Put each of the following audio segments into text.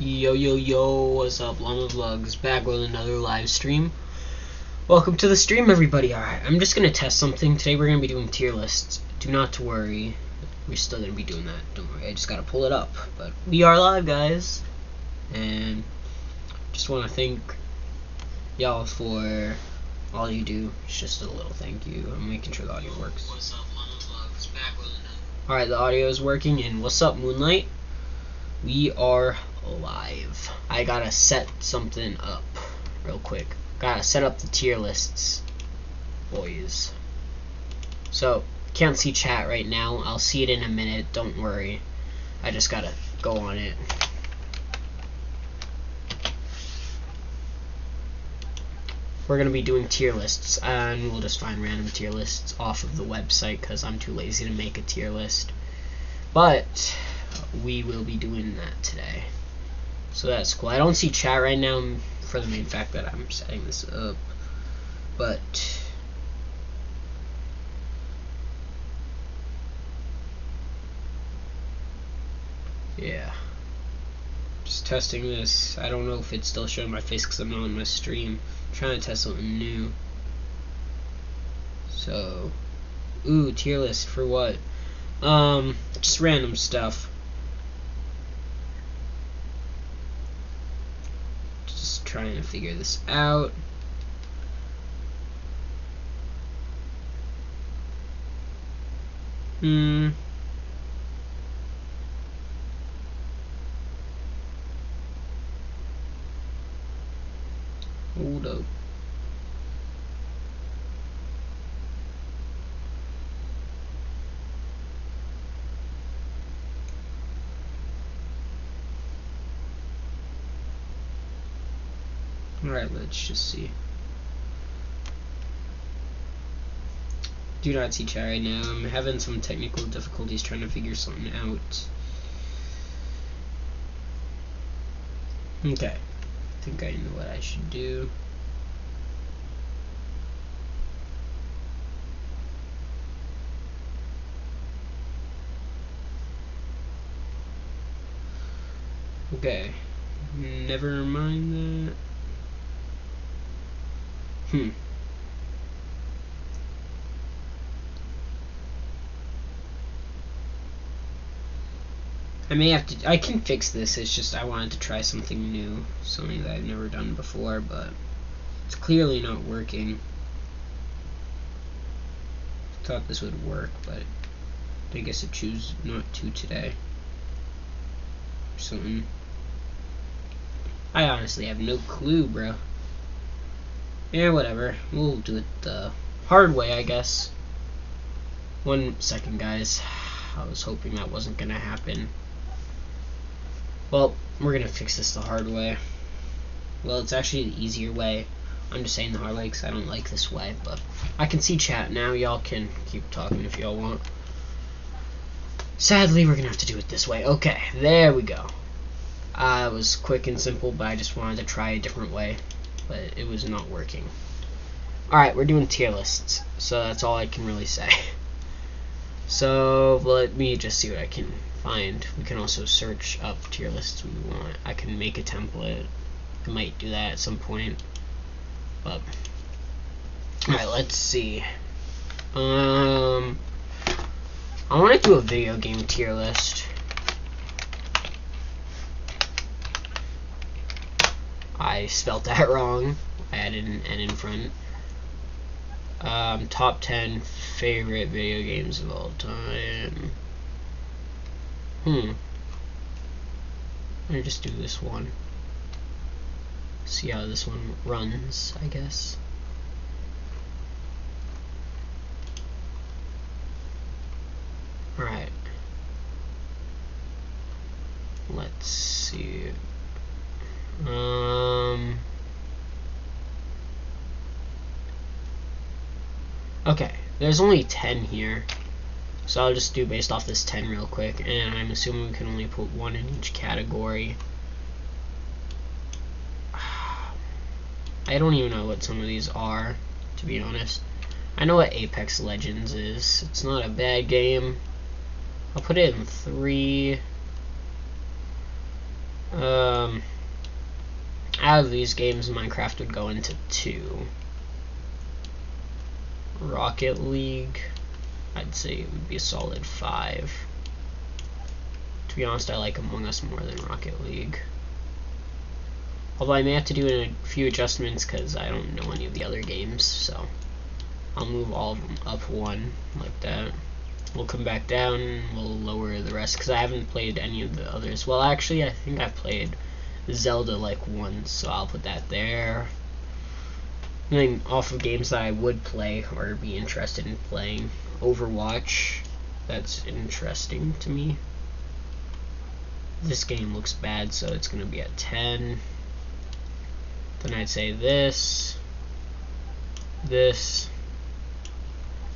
Yo yo yo, what's up? Llama Vlogs back with another live stream. Welcome to the stream, everybody. Alright, I'm just gonna test something. Today we're gonna be doing tier lists. Do not to worry. We're still gonna be doing that. Don't worry, I just gotta pull it up. But we are live, guys. And just wanna thank y'all for all you do. It's just a little thank you. I'm making sure the audio works. What's up, Llama Vlogs back with another. Alright, the audio is working, and what's up, Moonlight? We are live. I gotta set something up real quick. Gotta set up the tier lists, boys. So, can't see chat right now. I'll see it in a minute. Don't worry. I just gotta go on it. We're gonna be doing tier lists, and we'll just find random tier lists off of the website because I'm too lazy to make a tier list. But we will be doing that today, so that's cool. I don't see chat right now for the main fact that I'm setting this up, but yeah, just testing this. I don't know if it's still showing my face because I'm not on my stream. I'm trying to test something new. So, ooh, tier list for what? Just random stuff. Just trying to figure this out. Hold up. Alright, let's just see. Do not see chat right now. I'm having some technical difficulties trying to figure something out. Okay. I think I know what I should do. Okay. Never mind that. I may have to. I can fix this. It's just I wanted to try something new, something that I've never done before, but it's clearly not working. I thought this would work, but I guess I choose not to today. Or something. I honestly have no clue, bro. Yeah, whatever. We'll do it the hard way, I guess. 1 second, guys. I was hoping that wasn't gonna happen. Well, we're gonna fix this the hard way. Well, it's actually the easier way. I'm just saying the hard way because I don't like this way, but I can see chat now. Y'all can keep talking if y'all want. Sadly, we're gonna have to do it this way. Okay, there we go. It was quick and simple, but I just wanted to try a different way, but it was not working. Alright, we're doing tier lists, so that's all I can really say. So let me just see what I can find. We can also search up tier lists we want. I can make a template. I might do that at some point. But alright, let's see. I want to do a video game tier list. I spelled that wrong. I added an N in front. Top 10 favorite video games of all time. Let me just do this one. See how this one runs, I guess. Alright. Let's see. Okay, there's only 10 here, so I'll just do based off this 10 real quick, and I'm assuming we can only put 1 in each category. I don't even know what some of these are, to be honest. I know what Apex Legends is. It's not a bad game. I'll put it in 3. Out of these games, Minecraft would go into 2. Rocket League, I'd say it would be a solid 5. To be honest, I like Among Us more than Rocket League. Although I may have to do a few adjustments because I don't know any of the other games, so I'll move all of them up 1 like that. We'll come back down and we'll lower the rest because I haven't played any of the others. Well, actually, I think I've played Zelda like once, so I'll put that there. And then off of games that I would play or be interested in playing, Overwatch, that's interesting to me. This game looks bad, so it's going to be at 10. Then I'd say this.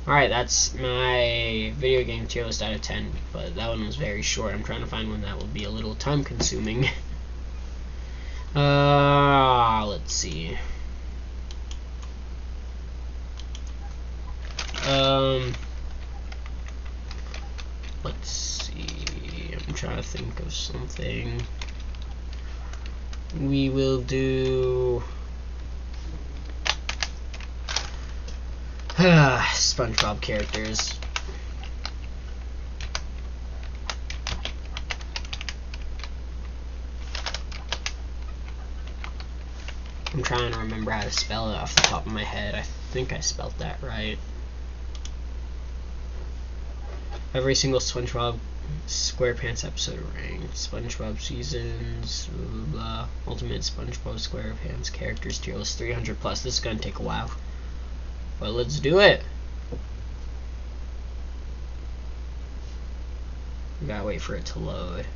Alright, that's my video game tier list out of 10, but that one was very short. I'm trying to find one that will be a little time consuming. Let's see. Let's see. I'm trying to think of something. We will do SpongeBob characters. I'm trying to remember how to spell it off the top of my head. I think I spelled that right. Every single SpongeBob SquarePants episode ranked. SpongeBob seasons, blah, blah, blah. Ultimate SpongeBob SquarePants characters tier list 300 plus. This is gonna take a while, but let's do it. We gotta wait for it to load.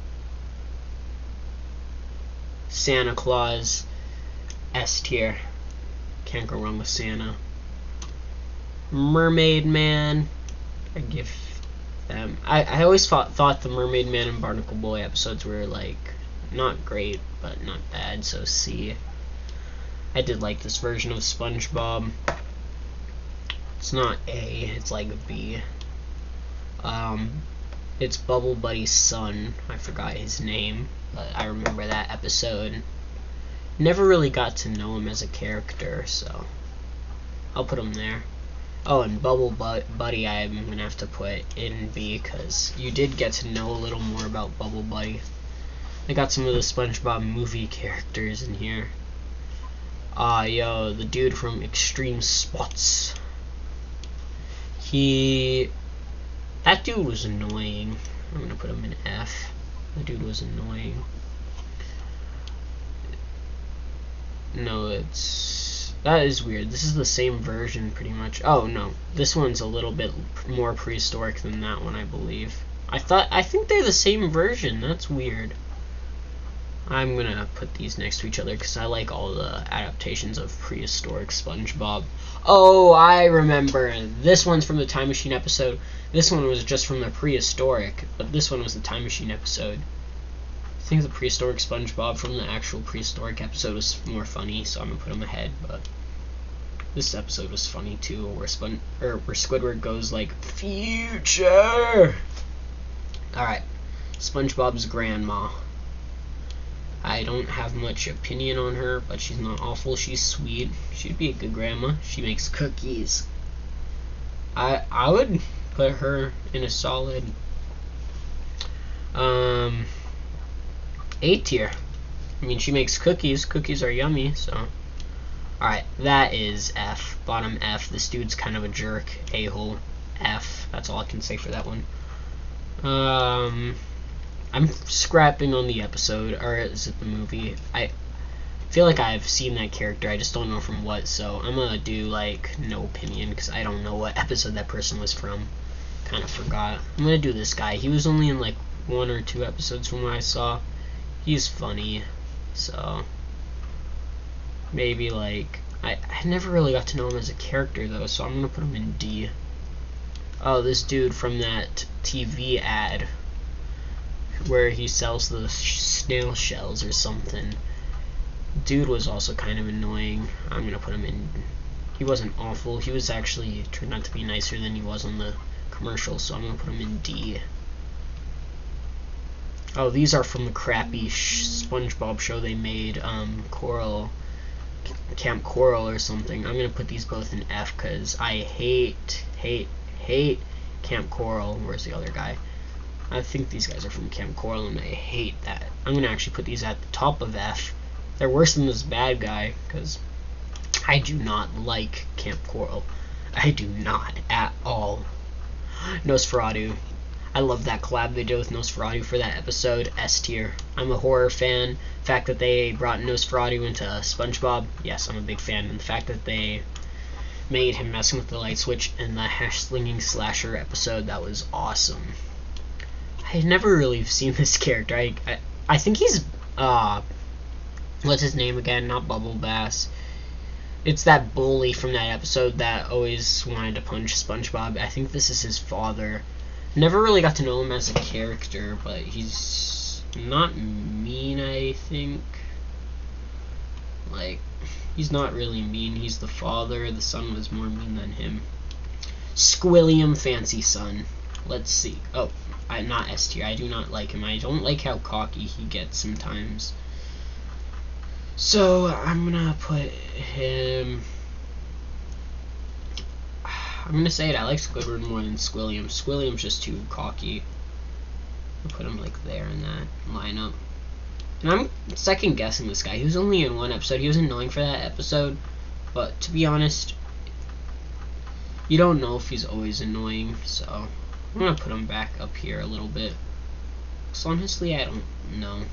Santa Claus, S tier. Can't go wrong with Santa. Mermaid Man, I give them. I always thought the Mermaid Man and Barnacle Boy episodes were like not great, but not bad, so C. I did like this version of SpongeBob. It's not A, it's like B. It's Bubble Buddy's son. I forgot his name, but I remember that episode. Never really got to know him as a character, so I'll put him there. Oh, and Bubble Buddy I'm gonna have to put in B because you did get to know a little more about Bubble Buddy. I got some of the SpongeBob movie characters in here. Yo, the dude from Extreme Spots. That dude was annoying. I'm gonna put him in F. That dude was annoying. No, that is weird. This is the same version pretty much. Oh no, this one's a little bit more prehistoric than that one, I believe. I think they're the same version. That's weird. I'm gonna put these next to each other because I like all the adaptations of prehistoric SpongeBob. Oh, I remember. This one's from the Time Machine episode. This one was just from the prehistoric, but this one was the Time Machine episode. I think the prehistoric SpongeBob from the actual prehistoric episode was more funny, so I'm gonna put him ahead. But this episode was funny too, where Squidward goes like future. All right, SpongeBob's grandma. I don't have much opinion on her, but she's not awful. She's sweet. She'd be a good grandma. She makes cookies. I would put her in a solid A tier. I mean, she makes cookies. Cookies are yummy, so. Alright, that is F. Bottom F. This dude's kind of a jerk. A-hole. F. That's all I can say for that one. I'm scrapping on the episode, or is it the movie? I feel like I've seen that character, I just don't know from what, so I'm gonna do, like, no opinion, because I don't know what episode that person was from. Kind of forgot. I'm gonna do this guy. He was only in, like, 1 or 2 episodes from what I saw. He's funny, so maybe, like, I never really got to know him as a character, though, so I'm gonna put him in D. Oh, this dude from that TV ad where he sells the snail shells or something. Dude was also kind of annoying. I'm gonna put him in. He wasn't awful. He was actually turned out to be nicer than he was on the commercial, so I'm gonna put him in D. Oh, these are from the crappy SpongeBob show they made, Camp Coral or something. I'm gonna put these both in F because I hate Camp Coral. Where's the other guy? I think these guys are from Camp Coral and I hate that. I'm gonna actually put these at the top of F. They're worse than this bad guy because I do not like Camp Coral. I do not at all. Nosferatu. I love that collab they did with Nosferatu for that episode. S tier. I'm a horror fan. The fact that they brought Nosferatu into SpongeBob, yes, I'm a big fan. And the fact that they made him messing with the light switch in the hash-slinging slasher episode, that was awesome. I had never really seen this character. I think he's, what's his name again? Not Bubble Bass. It's that bully from that episode that always wanted to punch SpongeBob. I think this is his father. Never really got to know him as a character, but he's not mean, I think. Like, he's not really mean. He's the father. The son was more mean than him. Squilliam Fancy Son. Let's see. Oh, not S tier. I do not like him. I don't like how cocky he gets sometimes. So, I'm gonna put him... I'm gonna say it, I like Squidward more than Squilliam. Squilliam's just too cocky. I'll put him like there in that lineup. And I'm second guessing this guy. He was only in one episode. He was annoying for that episode. But to be honest, you don't know if he's always annoying. So I'm gonna put him back up here a little bit. So honestly, I don't know.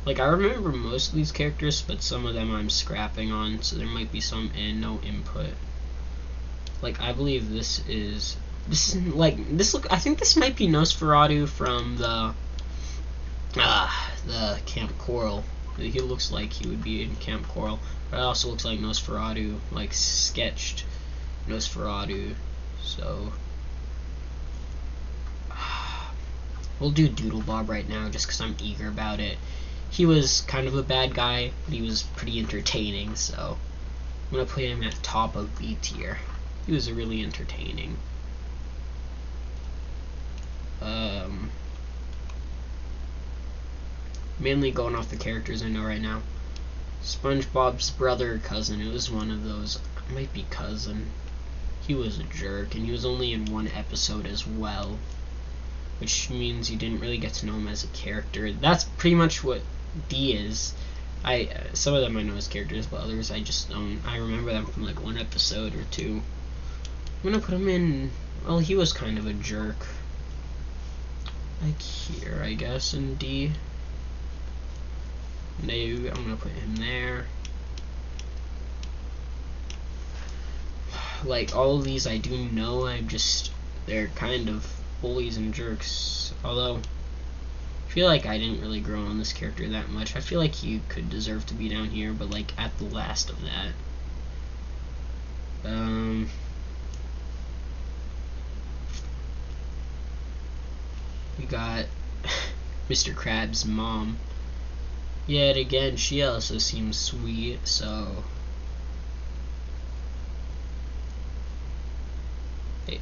Like, I remember most of these characters, but some of them I'm scrapping on, so there might be some in no input. Like, I believe this is I think this might be Nosferatu from the Camp Coral. He looks like he would be in Camp Coral, but it also looks like Nosferatu, like sketched Nosferatu, so we'll do Doodle Bob right now just because I'm eager about it. He was kind of a bad guy, but he was pretty entertaining, so I'm going to put him at the top of B tier. He was really entertaining. Mainly going off the characters I know right now. SpongeBob's brother or cousin, it was one of those. It might be cousin. He was a jerk, and he was only in one episode as well, which means you didn't really get to know him as a character. That's pretty much what D is. Some of them I know as characters, but others I just don't. I remember them from like one episode or two. I'm gonna put him in. Well, he was kind of a jerk. Like here, I guess, in D. No, I'm gonna put him there. Like all of these, I do know. They're kind of bullies and jerks. Although I feel like I didn't really grow on this character that much. I feel like he could deserve to be down here, but like at the last of that. We got Mr. Krabs' mom. Yet again, she also seems sweet, so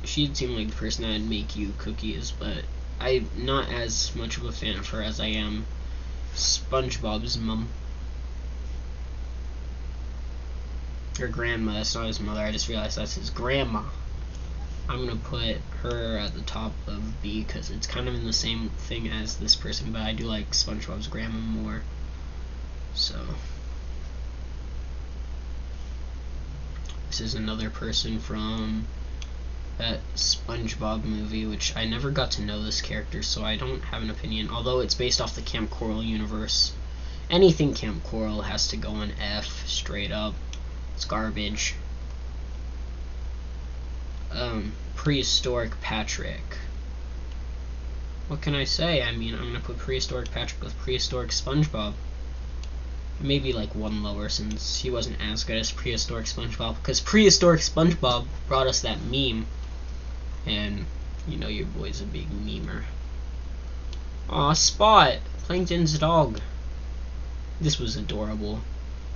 she'd seem like the person that'd make you cookies, but I'm not as much of a fan of her as I am SpongeBob's mom. Or grandma, that's not his mother, I just realized that's his grandma. I'm gonna put her at the top of B because it's kind of in the same thing as this person, but I do like SpongeBob's grandma more. So this is another person from that SpongeBob movie, which I never got to know this character, so I don't have an opinion, although it's based off the Camp Coral universe. Anything Camp Coral has to go on F, straight up. It's garbage. Prehistoric Patrick. What can I say? I mean, I'm gonna put Prehistoric Patrick with Prehistoric SpongeBob. Maybe like one lower since he wasn't as good as Prehistoric SpongeBob, because Prehistoric SpongeBob brought us that meme, and you know your boy's a big memer. Aw, Spot! Plankton's dog. This was adorable.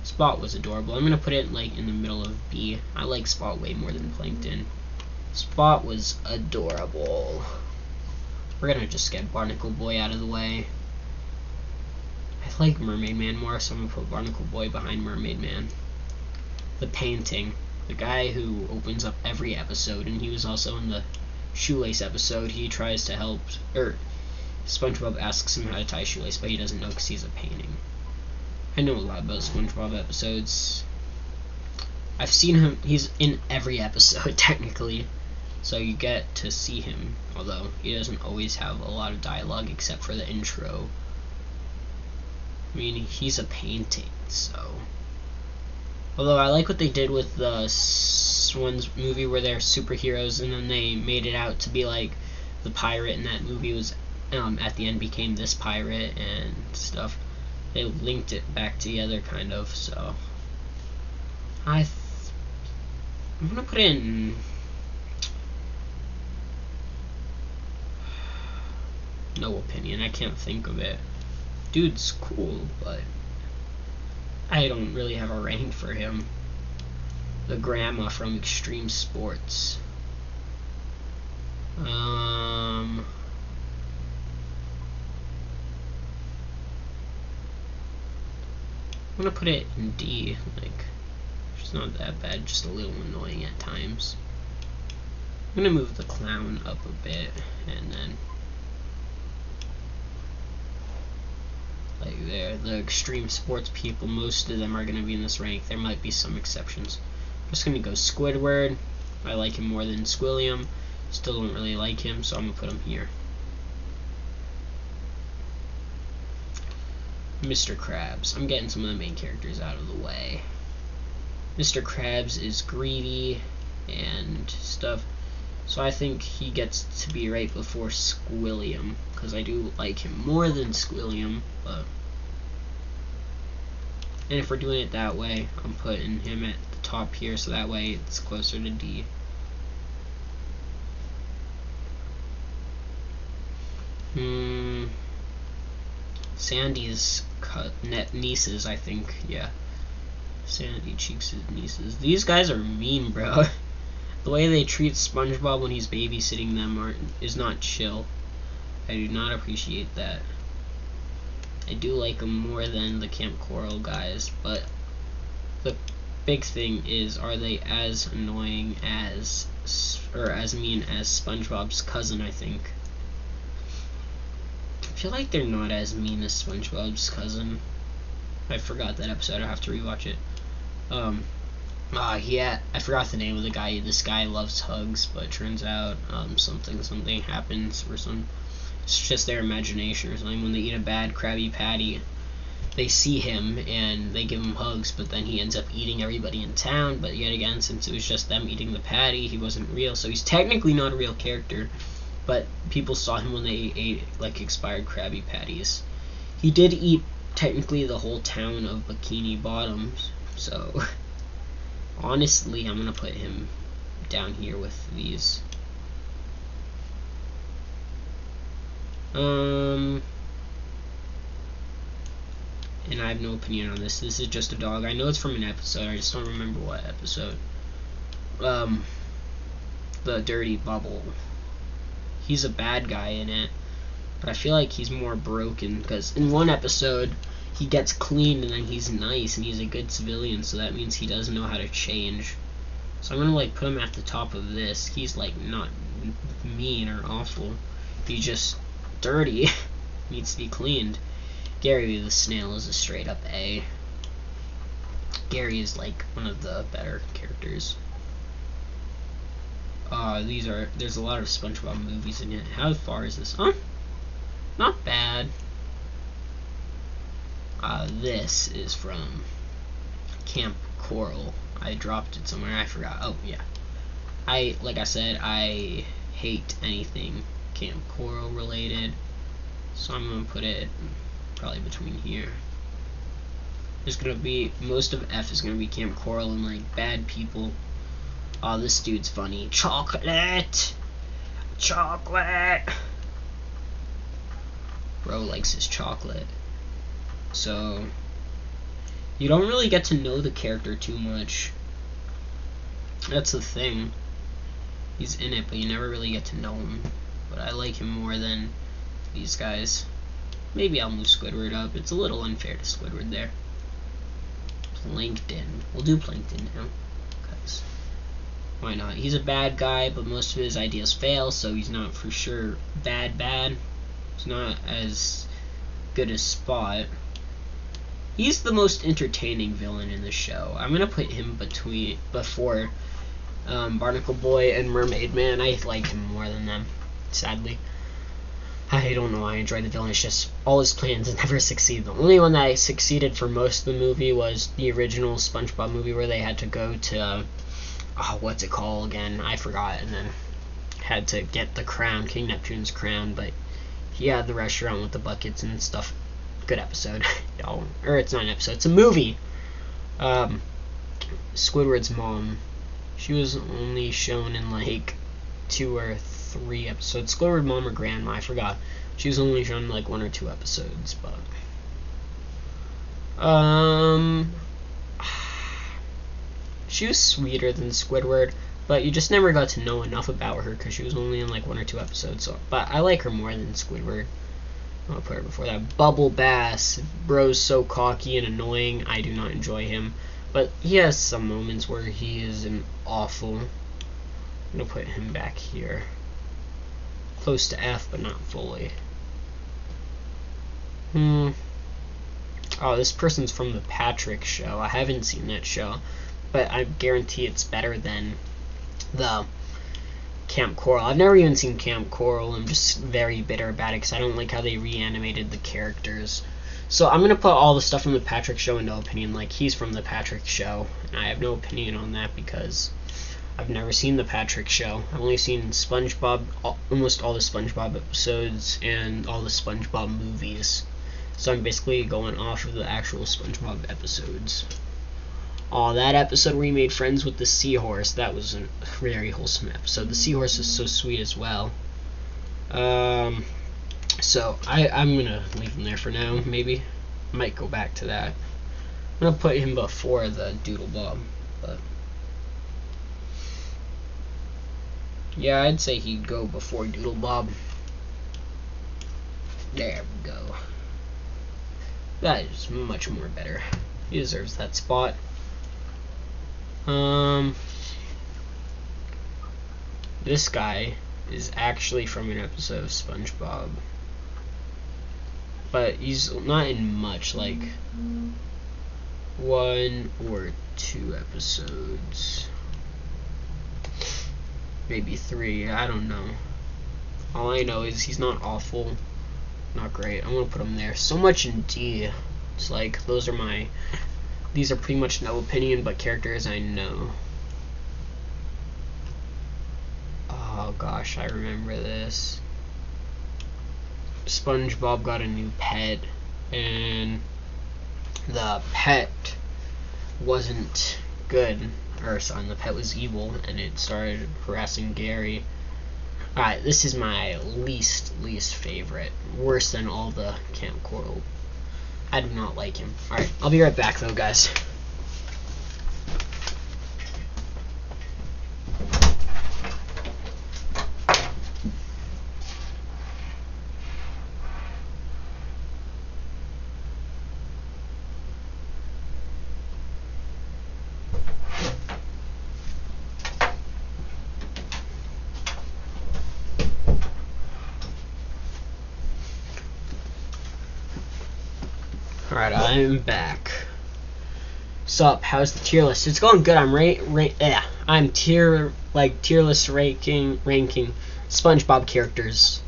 Spot was adorable. I'm gonna put it like in the middle of B. I like Spot way more than Plankton. Spot was adorable. We're gonna just get Barnacle Boy out of the way. I like Mermaid Man more, so I'm gonna put Barnacle Boy behind Mermaid Man. The painting. The guy who opens up every episode, and he was also in the shoelace episode. He tries to help, or SpongeBob asks him how to tie a shoelace, but he doesn't know because he's a painting. I know a lot about SpongeBob episodes. I've seen him. He's in every episode technically, so you get to see him, although he doesn't always have a lot of dialogue except for the intro. I mean, he's a painting, so. Although I like what they did with the one's movie where they're superheroes, and then they made it out to be like the pirate in that movie was at the end became this pirate and stuff. They linked it back together, kind of. So I'm gonna put in. No opinion. I can't think of it. Dude's cool, but I don't really have a rank for him. The grandma from Extreme Sports. I'm gonna put it in D. Like, it's not that bad, just a little annoying at times. I'm gonna move the clown up a bit, and then like there, the Extreme Sports people, most of them are gonna be in this rank. There might be some exceptions. I'm just gonna go Squidward. I like him more than Squilliam. Still don't really like him, so I'm gonna put him here. Mr. Krabs. I'm getting some of the main characters out of the way. Mr. Krabs is greedy and stuff, so I think he gets to be right before Squilliam, because I do like him more than Squilliam. But and if we're doing it that way, I'm putting him at the top here, so that way it's closer to D. Sandy's nieces, I think. Yeah, Sandy Cheeks' nieces. These guys are mean, bro. The way they treat SpongeBob when he's babysitting them is not chill. I do not appreciate that. I do like them more than the Camp Coral guys, but the big thing is, are they as annoying as, or as mean as SpongeBob's cousin, I think. I feel like they're not as mean as SpongeBob's cousin. I forgot that episode, I have to rewatch it. Yeah, I forgot the name of the guy. This guy loves hugs, but it turns out something happens, or it's just their imagination or something. When they eat a bad Krabby Patty, they see him and they give him hugs, but then he ends up eating everybody in town. But yet again, since it was just them eating the patty, he wasn't real, so he's technically not a real character. But people saw him when they ate like expired Krabby Patties. He did eat technically the whole town of Bikini Bottoms, so honestly, I'm gonna put him down here with these. And I have no opinion on this. This is just a dog. I know it's from an episode. I just don't remember what episode. The Dirty Bubble. He's a bad guy in it, but I feel like he's more broken, because in one episode he gets clean and then he's nice and he's a good civilian, so that means he doesn't know how to change. So I'm gonna like put him at the top of this. He's like not mean or awful, he's just dirty. Needs to be cleaned. Gary the Snail is a straight up A. Gary is like one of the better characters. There's a lot of SpongeBob movies in it. How far is this? Huh? Not bad. This is from Camp Coral. I dropped it somewhere, I forgot. Oh, yeah. Like I said, I hate anything Camp Coral related, so I'm gonna put it probably between here. There's gonna be, most of F is gonna be Camp Coral and like bad people. Oh, this dude's funny. Chocolate! Chocolate! Bro likes his chocolate. So, you don't really get to know the character too much. That's the thing. He's in it, but you never really get to know him. But I like him more than these guys. Maybe I'll move Squidward up. It's a little unfair to Squidward there. Plankton. We'll do Plankton now. Cause why not? He's a bad guy, but most of his ideas fail, so he's not for sure bad. He's not as good as Spot. He's the most entertaining villain in the show. I'm gonna put him before Barnacle Boy and Mermaid Man. I like him more than them, sadly. I don't know why I enjoy the villain. It's just all his plans never succeed. The only one that succeeded for most of the movie was the original SpongeBob movie where they had to go to what's it called again? I forgot. And then had to get the crown, King Neptune's crown. But he had the restaurant with the buckets and stuff. Good episode. Or it's not an episode. It's a movie. Squidward's mom. She was only shown in like 2 or 3 episodes. Squidward mom or grandma, I forgot. She was only shown in like 1 or 2 episodes, but she was sweeter than Squidward, but you just never got to know enough about her because she was only in like 1 or 2 episodes. So, but I like her more than Squidward. I'll put her before that. Bubble Bass. Bro's so cocky and annoying. I do not enjoy him. But he has some moments where he is an awful. I'm going to put him back here. Close to F, but not fully. Oh, this person's from the Patrick Show. I haven't seen that show, but I guarantee it's better than the Camp Coral. I've never even seen Camp Coral. I'm just very bitter about it because I don't like how they reanimated the characters. So I'm going to put all the stuff from the Patrick Show in no opinion. Like, he's from the Patrick Show, and I have no opinion on that because I've never seen the Patrick Show. I've only seen SpongeBob, almost all the SpongeBob episodes, and all the SpongeBob movies. So I'm basically going off of the actual SpongeBob episodes. Oh, that episode where he made friends with the seahorse, that was a very wholesome episode. The seahorse is so sweet as well. So I'm gonna leave him there for now. Maybe might go back to that. I'm gonna put him before the Doodle Bob, but yeah, I'd say he'd go before Doodle Bob. There we go. That is much more better. He deserves that spot. This guy is actually from an episode of SpongeBob, but he's not in much, like 1 or 2 episodes, maybe 3, I don't know. All I know is he's not awful, not great. I'm gonna put him there. So much in D. It's like these are pretty much no opinion, but characters I know. Oh gosh, I remember this. SpongeBob got a new pet, and the pet wasn't good. The pet was evil, and it started harassing Gary. Alright, this is my least favorite. Worse than all the Camp Coral. I do not like him. Alright, I'll be right back though, guys. Alright, I'm back. Sup, how's the tier list? It's going good. I'm tier list ranking SpongeBob characters.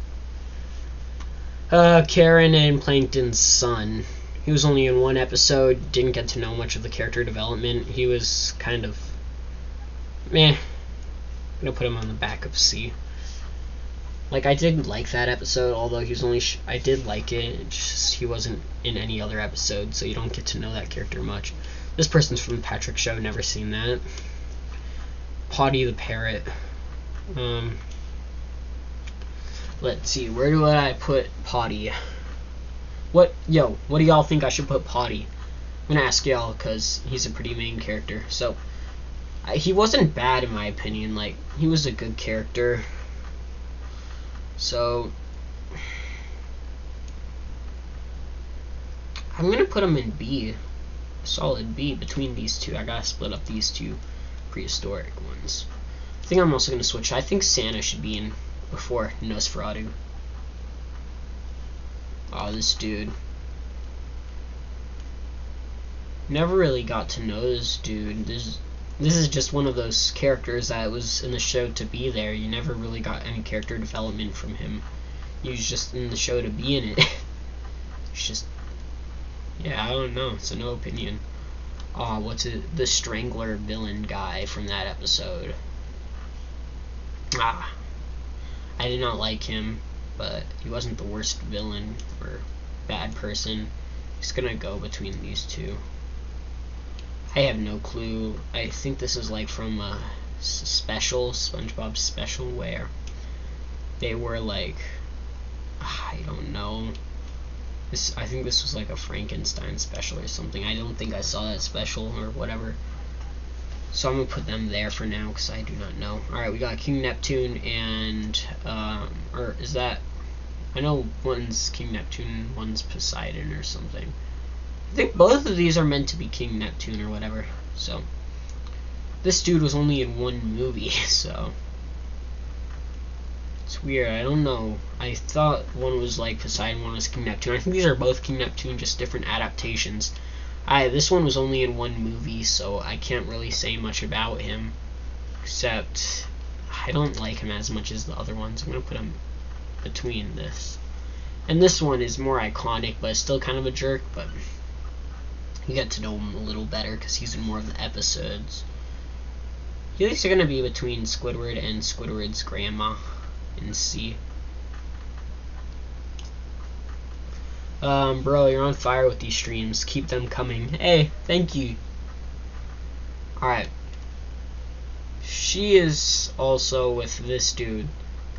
Karen and Plankton's son. He was only in 1 episode, didn't get to know much of the character development. He was kind of meh. I'm gonna put him on the back of C. Like, I did like that episode, although he was only I did like it. It's just he wasn't in any other episode, so you don't get to know that character much. This person's from the Patrick Show, never seen that. Potty the Parrot. Let's see, where do I put Potty? What do y'all think I should put Potty? I'm gonna ask y'all, because he's a pretty main character. So, He wasn't bad in my opinion. Like, he was a good character. So I'm gonna put him in B, solid B between these two. I gotta split up these two prehistoric ones. I think I'm also gonna switch. I think Santa should be in before Nosferatu. Oh, this dude. Never really got to know this dude. This is just one of those characters that was in the show to be there. You never really got any character development from him. He was just in the show to be in it. It's just, yeah, I don't know. It's a no opinion. Oh, what's it? The Strangler villain guy from that episode. I did not like him, but he wasn't the worst villain or bad person. Just gonna go between these two. I have no clue. I think this is like from a special, SpongeBob special, where they were like, I don't know. I think this was like a Frankenstein special or something. I don't think I saw that special or whatever. So I'm gonna put them there for now because I do not know. Alright, we got King Neptune and or is that, I know one's King Neptune, one's Poseidon or something. I think both of these are meant to be King Neptune or whatever. So this dude was only in one movie, so it's weird. I don't know. I thought one was like Poseidon, one was King Neptune. I think these are both King Neptune, just different adaptations. This one was only in one movie, so I can't really say much about him, except I don't like him as much as the other ones. I'm gonna put him between this. And this one is more iconic, but still kind of a jerk, but you get to know him a little better because he's in more of the episodes. These are going to be between Squidward and Squidward's grandma in C. Bro, you're on fire with these streams. Keep them coming. Hey, thank you. Alright. She is also with this dude,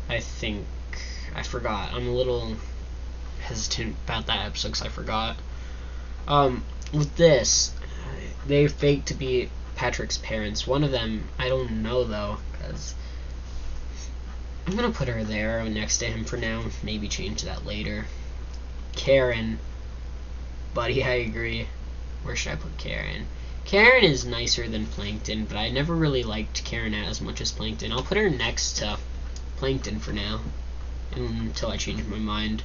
I think. I forgot. I'm a little hesitant about that episode because I forgot. With this, they fake to be Patrick's parents. One of them, I don't know though, because I'm gonna put her there next to him for now. Maybe change that later. Karen, buddy, I agree. Where should I put Karen? Karen is nicer than Plankton, but I never really liked Karen as much as Plankton. I'll put her next to Plankton for now, until I change my mind.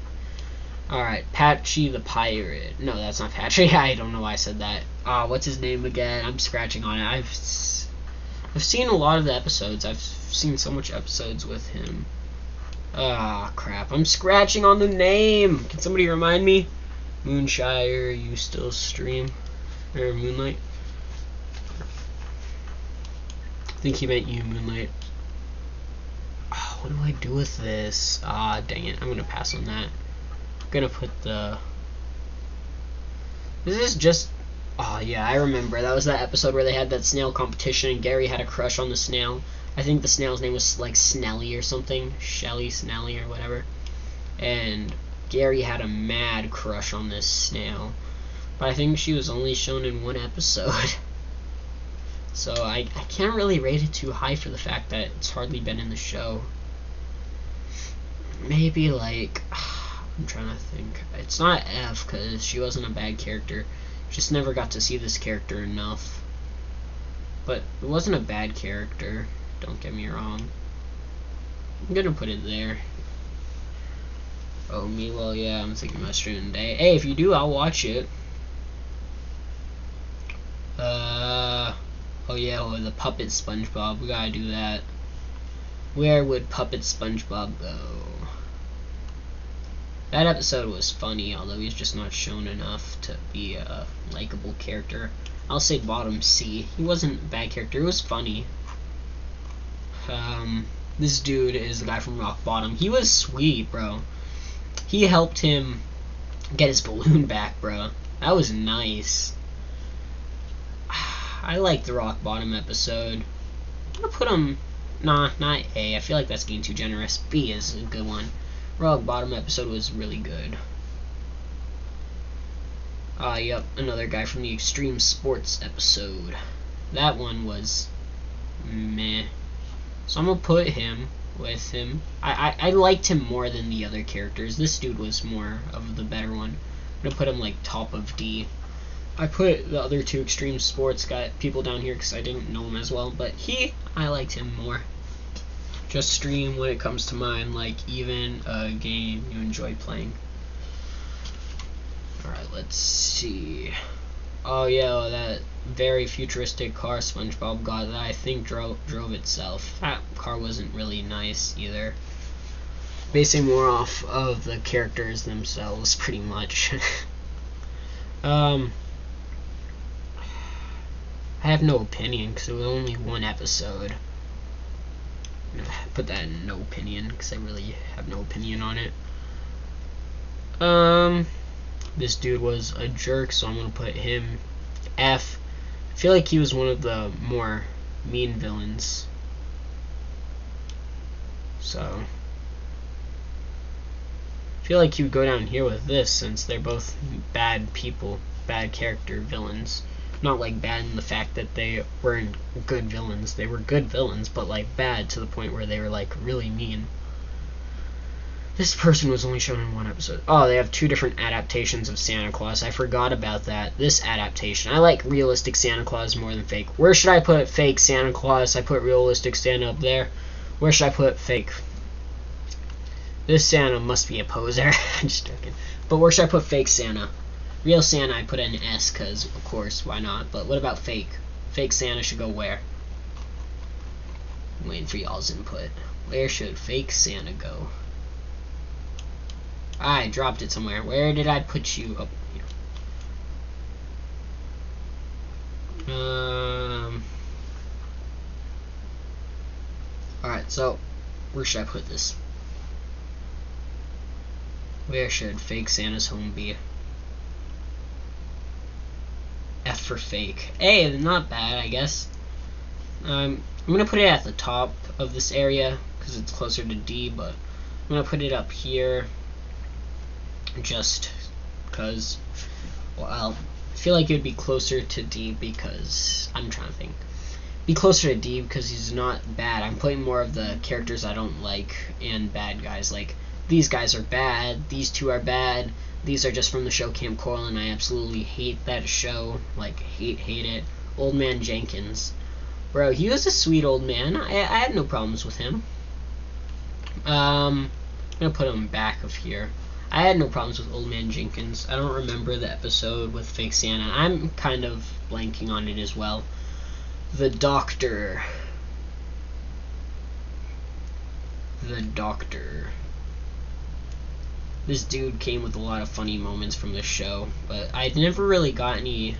Alright, Patchy the Pirate. No, that's not Patchy. I don't know why I said that. What's his name again? I'm scratching on it. I've seen a lot of the episodes. I've seen so much episodes with him. Crap. I'm scratching on the name. Can somebody remind me? Moonshire, you still stream? Or Moonlight? I think he meant you, Moonlight. What do I do with this? Dang it. I'm gonna pass on that. Gonna put the, this is just, yeah, I remember that was that episode where they had that snail competition and Gary had a crush on the snail. I think the snail's name was like Snelly or something, Shelly, Snelly or whatever, and Gary had a mad crush on this snail, but I think she was only shown in one episode. So I can't really rate it too high for the fact that it's hardly been in the show. Maybe like, I'm trying to think. It's not F, because she wasn't a bad character. Just never got to see this character enough. But it wasn't a bad character, don't get me wrong. I'm gonna put it there. Oh, me, well, yeah, I'm thinking about streaming today. Hey, if you do, I'll watch it. Oh yeah, the Puppet SpongeBob. We gotta do that. Where would Puppet SpongeBob go? That episode was funny, although he's just not shown enough to be a likable character. I'll say bottom C. He wasn't a bad character, it was funny. This dude is the guy from Rock Bottom. He was sweet, bro. He helped him get his balloon back, bro. That was nice. I like the Rock Bottom episode. I'm gonna put him, nah, not A. I feel like that's being too generous. B is a good one. Rock Bottom episode was really good. Yep, another guy from the Extreme Sports episode. That one was meh. So I'm gonna put him with him. I liked him more than the other characters. This dude was more of the better one. I'm gonna put him like top of D. I put the other two extreme sports people down here because I didn't know him as well, but I liked him more. Just stream when it comes to mind, like even a game you enjoy playing. Alright, let's see. Oh yeah, that very futuristic car SpongeBob got that I think drove itself. That car wasn't really nice either. Basing more off of the characters themselves, pretty much. I have no opinion because it was only one episode. Put that in no opinion because I really have no opinion on it. This dude was a jerk, so I'm gonna put him F. I feel like he was one of the more mean villains. So I feel like he would go down here with this since they're both bad people, bad character villains. Not like bad in the fact that they weren't good villains. They were good villains, but like bad to the point where they were like really mean. This person was only shown in one episode. Oh, they have two different adaptations of Santa Claus. I forgot about that. This adaptation. I like realistic Santa Claus more than fake. Where should I put fake Santa Claus? I put realistic Santa up there. Where should I put fake? This Santa must be a poser. I'm just joking. But where should I put fake Santa? Real Santa I put an S because, of course, why not? But what about fake? Fake Santa should go where? I'm waiting for y'all's input. Where should fake Santa go? I dropped it somewhere. Where did I put you? Oh, here. Alright, so where should I put this? Where should fake Santa's home be? F for fake. A, not bad, I guess. I'm gonna put it at the top of this area because it's closer to D, but I'm gonna put it up here just because, well, I feel like it would be closer to D because, I'm trying to think, be closer to D because he's not bad. I'm putting more of the characters I don't like and bad guys. Like, these guys are bad, these two are bad, these are just from the show Camp Coral, and I absolutely hate that show. Like, hate it. Old Man Jenkins. Bro, he was a sweet old man. I had no problems with him. I'm gonna put him back of here. I had no problems with Old Man Jenkins. I don't remember the episode with fake Santa. I'm kind of blanking on it as well. The Doctor. The Doctor. This dude came with a lot of funny moments from the show, but I never really got any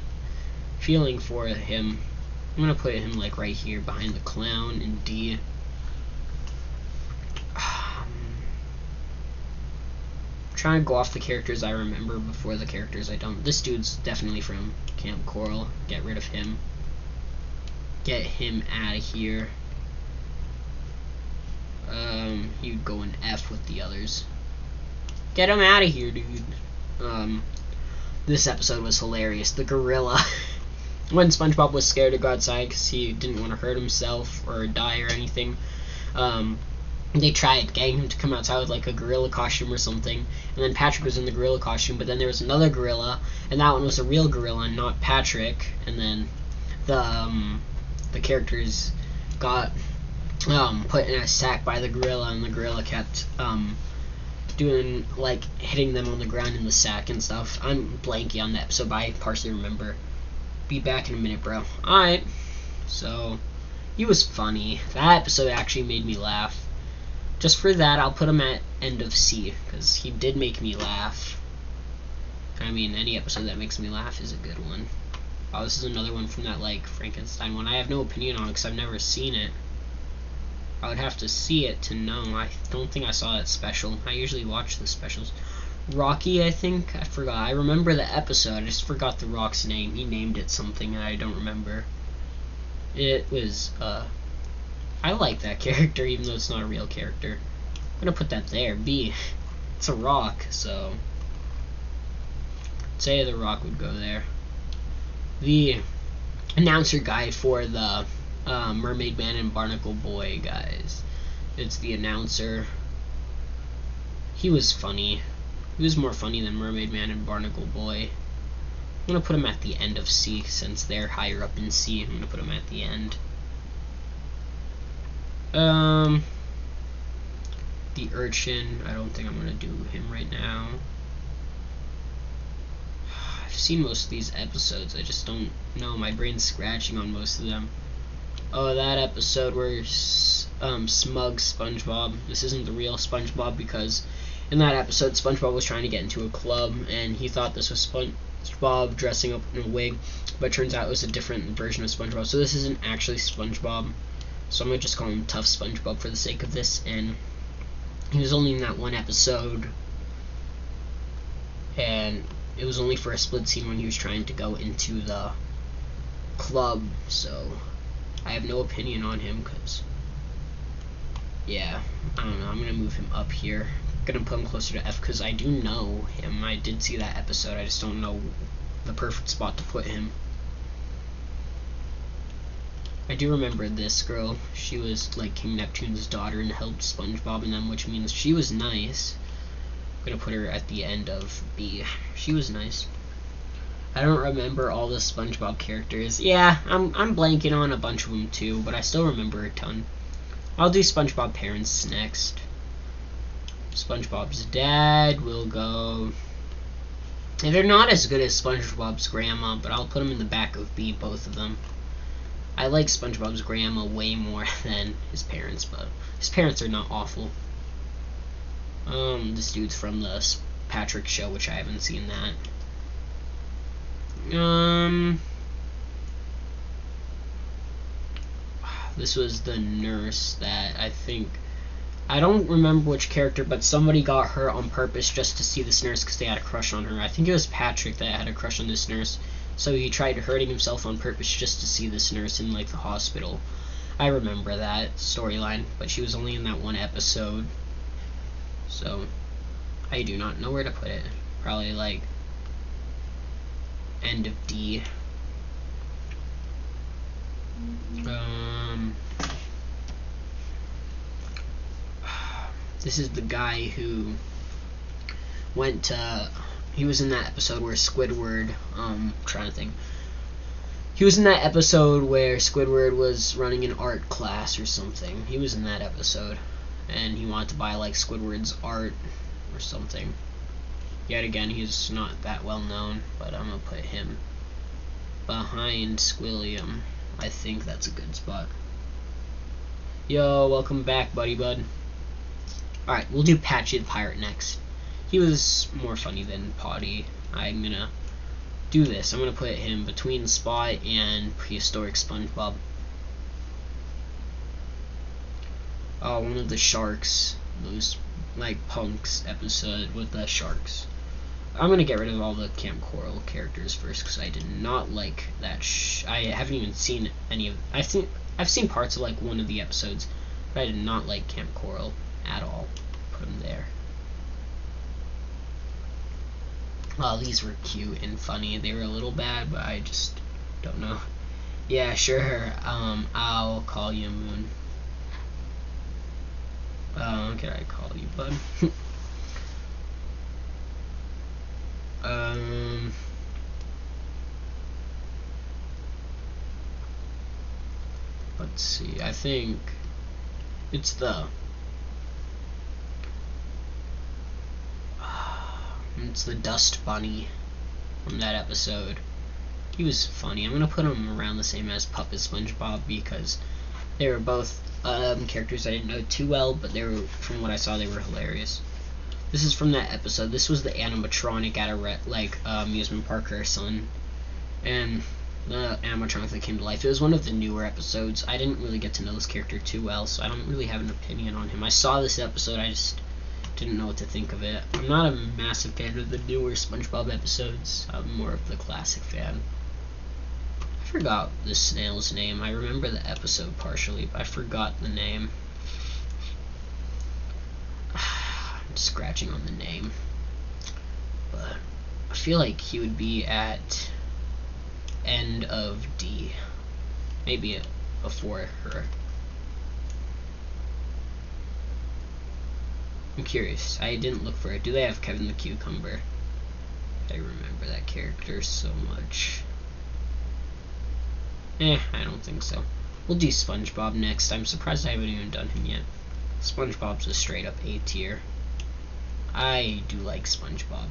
feeling for him. I'm gonna put him like right here behind the clown in D. Trying to go off the characters I remember before the characters I don't. This dude's definitely from Camp Coral. Get rid of him. Get him out of here. He'd go in F with the others. Get him out of here, dude. This episode was hilarious. The gorilla. When SpongeBob was scared to go outside because he didn't want to hurt himself or die or anything. They tried getting him to come outside with like a gorilla costume or something, and then Patrick was in the gorilla costume, but then there was another gorilla, and that one was a real gorilla and not Patrick, and then the characters got put in a sack by the gorilla, and the gorilla kept doing like hitting them on the ground in the sack and stuff. I'm blanky on the episode, but I partially remember. Be back in a minute, bro. Alright, so he was funny. That episode actually made me laugh. Just for that, I'll put him at end of C, because he did make me laugh. I mean, any episode that makes me laugh is a good one. Oh, this is another one from that, like, Frankenstein one. I have no opinion on it, because I've never seen it. I would have to see it to know. I don't think I saw that special. I usually watch the specials. Rocky, I think? I forgot. I remember the episode. I just forgot the Rock's name. He named it something, and I don't remember. It was, I like that character, even though it's not a real character. I'm gonna put that there. B. It's a rock, so say the Rock would go there. The announcer guy for the Mermaid Man and Barnacle Boy, guys. It's the announcer. He was funny. He was more funny than Mermaid Man and Barnacle Boy. I'm gonna put him at the end of C since they're higher up in C. I'm gonna put him at the end. The Urchin. I don't think I'm gonna do him right now. I've seen most of these episodes. I just don't know. My brain's scratching on most of them. Oh, that episode where Smug SpongeBob. This isn't the real SpongeBob because in that episode, SpongeBob was trying to get into a club and he thought this was SpongeBob dressing up in a wig, but turns out it was a different version of SpongeBob. So this isn't actually SpongeBob. So I'm gonna just call him Tough SpongeBob for the sake of this. And he was only in that one episode, and it was only for a split scene when he was trying to go into the club. So I have no opinion on him because, yeah, I don't know. I'm gonna move him up here. I'm gonna put him closer to F because I do know him. I did see that episode. I just don't know the perfect spot to put him. I do remember this girl. She was like King Neptune's daughter and helped SpongeBob and them, which means she was nice. I'm gonna put her at the end of B. She was nice. I don't remember all the SpongeBob characters. Yeah, I'm blanking on a bunch of them too, but I still remember a ton. I'll do SpongeBob parents next. SpongeBob's dad will go. And they're not as good as SpongeBob's grandma, but I'll put them in the back of B, both of them. I like SpongeBob's grandma way more than his parents, but his parents are not awful. This dude's from the Patrick Show, which I haven't seen that. This was the nurse that I don't remember which character, but somebody got her on purpose just to see this nurse because they had a crush on her. I think it was Patrick that had a crush on this nurse. So he tried hurting himself on purpose just to see this nurse in like the hospital. I remember that storyline, but she was only in that one episode. So I do not know where to put it. Probably like end of D. This is the guy who went to. He was in that episode where Squidward, trying to think. He was in that episode where Squidward was running an art class or something. He was in that episode. And he wanted to buy, like, Squidward's art or something. Yet again, he's not that well known, but I'm gonna put him behind Squilliam. I think that's a good spot. Yo, welcome back, buddy bud. Alright, we'll do Patchy the Pirate next. He was more funny than Potty. I'm gonna do this. I'm gonna put him between Spot and Prehistoric SpongeBob. Oh, one of the sharks. Those, like, punks episode with the sharks. I'm gonna get rid of all the Camp Coral characters first because I did not like that. I haven't even seen any of. I've seen parts of like one of the episodes, but I did not like Camp Coral at all. Put them there. Oh, these were cute and funny. They were a little bad, but I just don't know. Yeah, sure. I'll call you Moon. Can I call you Bud? Let's see. I think it's the. It's the Dust Bunny from that episode. He was funny. I'm gonna put him around the same as Puppet SpongeBob because they were both characters I didn't know too well, but they were, from what I saw, they were hilarious. This is from that episode. This was the animatronic at a amusement park or something, and the animatronic that came to life. It was one of the newer episodes. I didn't really get to know this character too well, so I don't really have an opinion on him. I saw this episode. I just didn't know what to think of it. I'm not a massive fan of the newer SpongeBob episodes. I'm more of the classic fan. I forgot the snail's name. I remember the episode partially, but I forgot the name. I'm scratching on the name. But I feel like he would be at end of D. Maybe before her. I'm curious. I didn't look for it. Do they have Kevin the Cucumber? I remember that character so much. I don't think so. We'll do SpongeBob next. I'm surprised I haven't even done him yet. SpongeBob's a straight up A tier. I do like SpongeBob.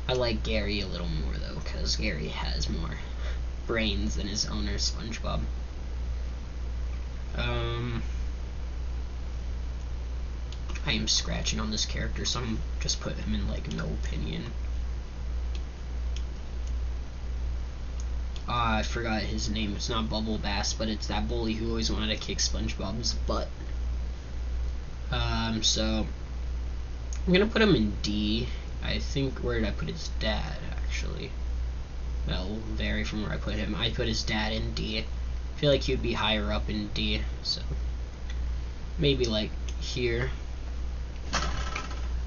I like Gary a little more though, because Gary has more brains than his owner, SpongeBob. I am scratching on this character, so I'm just put him in like no opinion. I forgot his name. It's not Bubble Bass, but it's that bully who always wanted to kick SpongeBob's butt. So I'm gonna put him in D. I think, where did I put his dad, actually? That'll vary from where I put him. I put his dad in D. I feel like he would be higher up in D, so maybe like here.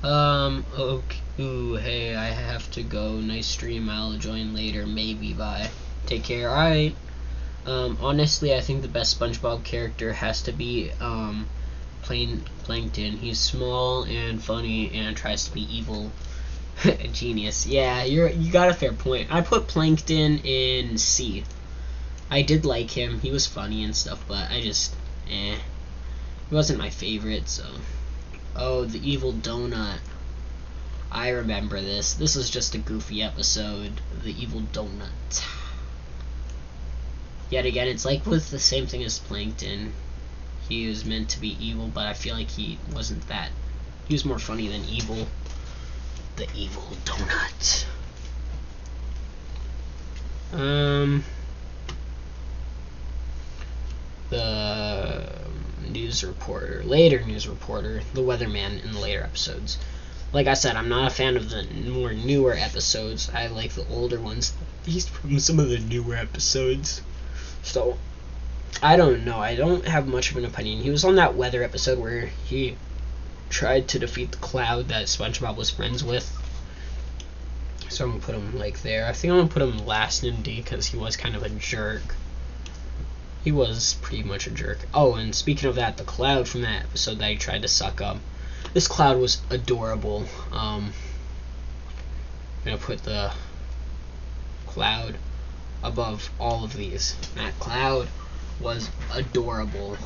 Okay. Ooh, hey, I have to go. Nice stream. I'll join later. Maybe. Bye. Take care. Alright. Honestly, I think the best SpongeBob character has to be, Plankton. He's small and funny and tries to be evil. Genius. Yeah, you got a fair point. I put Plankton in C. I did like him. He was funny and stuff, but I just, he wasn't my favorite, so. Oh, the evil donut. I remember this. This was just a goofy episode. The evil donut. Yet again, it's like with the same thing as Plankton. He was meant to be evil, but I feel like he wasn't that. He was more funny than evil. The evil donut. The news reporter, later news reporter, the weatherman in the later episodes. Like I said, I'm not a fan of the more newer episodes. I like the older ones. These from some of the newer episodes. So, I don't know. I don't have much of an opinion. He was on that weather episode where he tried to defeat the cloud that SpongeBob was friends with. So I'm going to put him like there. I think I'm going to put him last in D because he was kind of a jerk. He was pretty much a jerk. Oh, and speaking of that, the cloud from that episode that he tried to suck up. This cloud was adorable. I'm going to put the cloud above all of these. That cloud was adorable.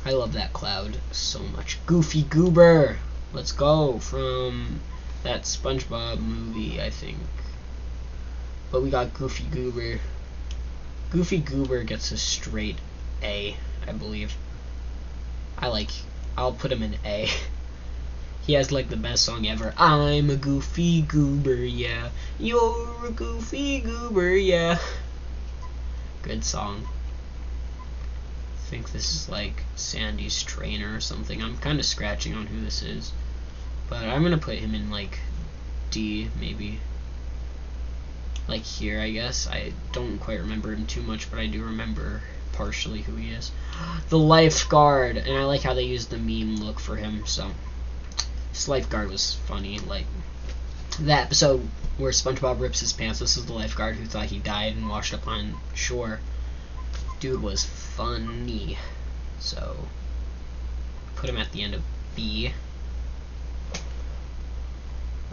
I love that cloud so much. Goofy Goober! Let's go, from that SpongeBob movie, I think. But we got Goofy Goober. Goofy Goober gets a straight A, I believe. I'll put him in A. He has like the best song ever. I'm a Goofy Goober, yeah. You're a Goofy Goober, yeah. Good song. I think this is like Sandy's trainer or something. I'm kind of scratching on who this is. But I'm going to put him in like D, maybe. Like here, I guess. I don't quite remember him too much, but I do remember partially who he is. The lifeguard! And I like how they used the meme look for him, so. This lifeguard was funny. Like, that episode where SpongeBob rips his pants, this is the lifeguard who thought he died and washed up on shore. Dude was funny. So, put him at the end of B.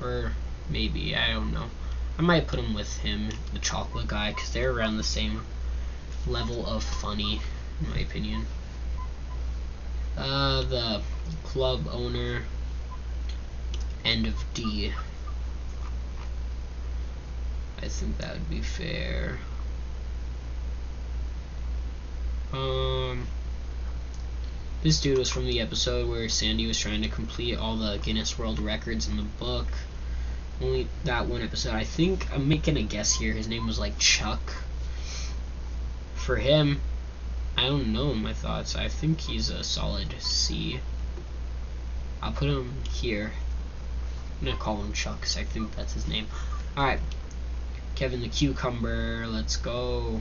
Or maybe, I don't know. I might put him with him, the chocolate guy, because they're around the same level of funny, in my opinion. The club owner, end of D. I think that would be fair. This dude was from the episode where Sandy was trying to complete all the Guinness World Records in the book. Only that one episode. I think I'm making a guess here. His name was like Chuck. For him, I don't know my thoughts. I think he's a solid C. I'll put him here. I'm gonna call him Chuck because I think that's his name. Alright. Kevin the Cucumber. Let's go.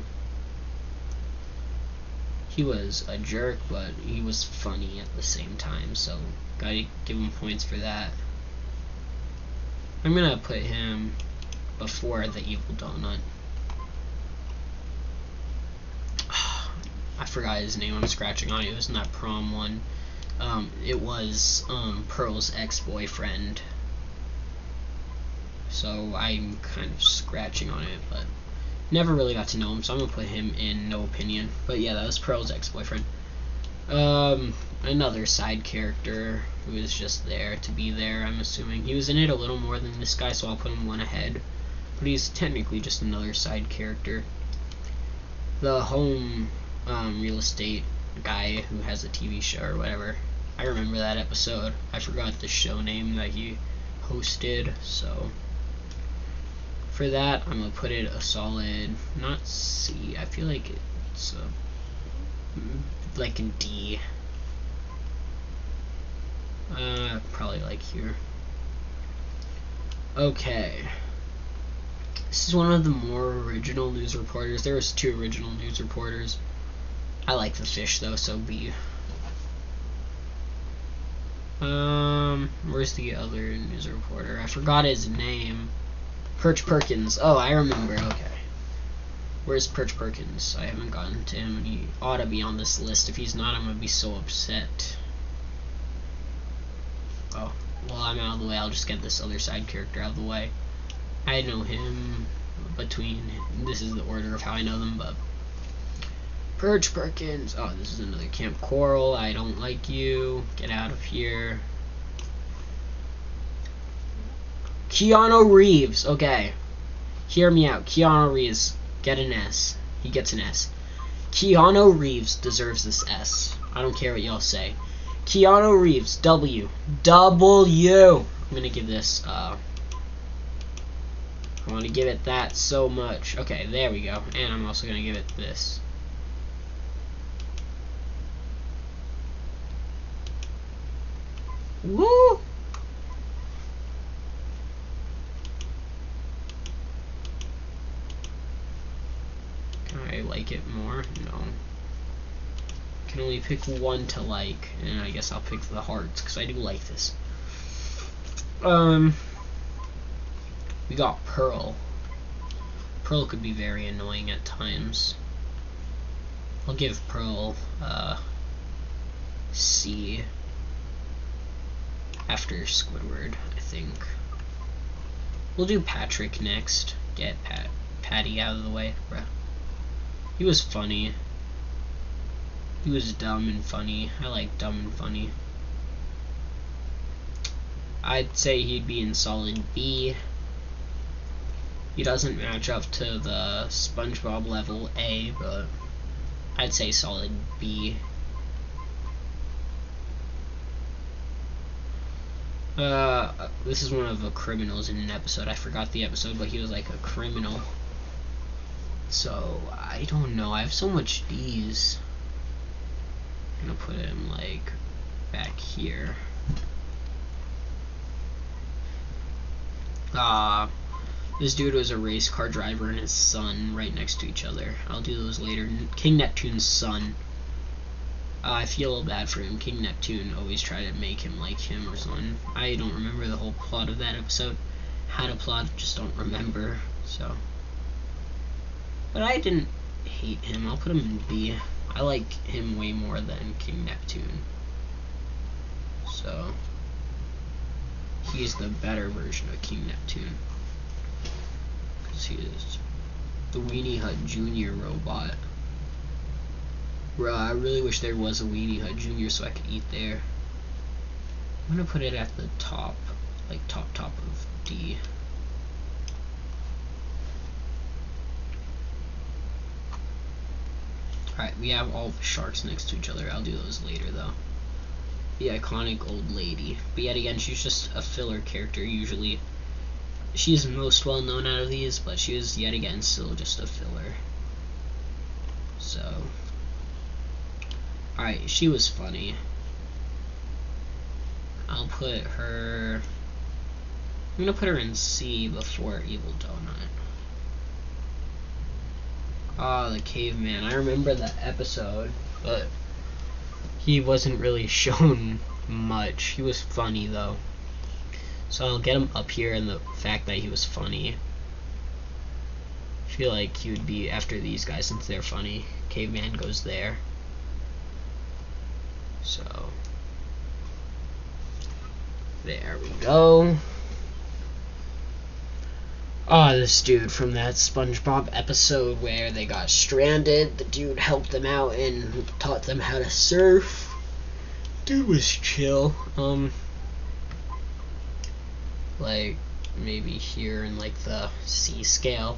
He was a jerk, but he was funny at the same time, so gotta give him points for that. I'm gonna put him before the evil donut. I forgot his name. I'm scratching on it. It was in that prom one. It was Pearl's ex-boyfriend. So I'm kind of scratching on it, but never really got to know him, so I'm gonna put him in no opinion. But yeah, that was Pearl's ex-boyfriend. Another side character who was just there to be there, I'm assuming. He was in it a little more than this guy, so I'll put him one ahead. But he's technically just another side character. The home real estate guy who has a TV show or whatever. I remember that episode. I forgot the show name that he hosted, so for that I'm gonna put it a solid, not C, I feel like it's like a D. Probably like here. Okay. This is one of the more original news reporters. There was 2 original news reporters. I like the fish though, so B. Where's the other news reporter? I forgot his name. Perch Perkins. Oh, I remember. Okay. Where's Perch Perkins? I haven't gotten to him, and he ought to be on this list. If he's not, I'm gonna be so upset. Oh, well, I'm out of the way. I'll just get this other side character out of the way. I know him between. This is the order of how I know them, but Perch Perkins. Oh, this is another Camp Coral. I don't like you. Get out of here. Keanu Reeves. Okay. Hear me out. Keanu Reeves. Get an S. He gets an S. Keanu Reeves deserves this S. I don't care what y'all say. Keanu Reeves. W. W. I'm gonna give this, I want to give it that so much. Okay, there we go. And I'm also gonna give it this. Woo! Can I like it more? No. I can only pick one to like, and I guess I'll pick the hearts because I do like this. We got Pearl. Pearl could be very annoying at times. I'll give Pearl C after Squidward, I think. We'll do Patrick next. Get Patty out of the way, bruh. He was funny. He was dumb and funny. I like dumb and funny. I'd say he'd be in solid B. He doesn't match up to the SpongeBob level A, but I'd say solid B. This is one of the criminals in an episode. I forgot the episode, but he was like a criminal. So, I don't know. I have so much D's. I'm gonna put him like back here. This dude was a race car driver and his son right next to each other. I'll do those later. King Neptune's son. I feel a little bad for him. King Neptune always tried to make him like him or something. I don't remember the whole plot of that episode. Had a plot, just don't remember. So, but I didn't hate him. I'll put him in B. I like him way more than King Neptune. So, he's the better version of King Neptune. Because he is the Weenie Hut Jr. robot. Bruh, I really wish there was a Weenie Hut Jr. so I could eat there. I'm gonna put it at the top, like top of D. Alright, we have all the sharks next to each other. I'll do those later though. The iconic old lady. But yet again, she's just a filler character usually. She's most well known out of these, but she was yet again still just a filler. So, alright, she was funny. I'll put her, I'm gonna put her in C before Evil Donut. The caveman. I remember that episode, but he wasn't really shown much. He was funny though. So I'll get him up here, and the fact that he was funny. I feel like he would be after these guys since they're funny. Caveman goes there. So there we go. Oh, this dude from that SpongeBob episode where they got stranded, the dude helped them out and taught them how to surf. Dude was chill. Like maybe here in like the C scale.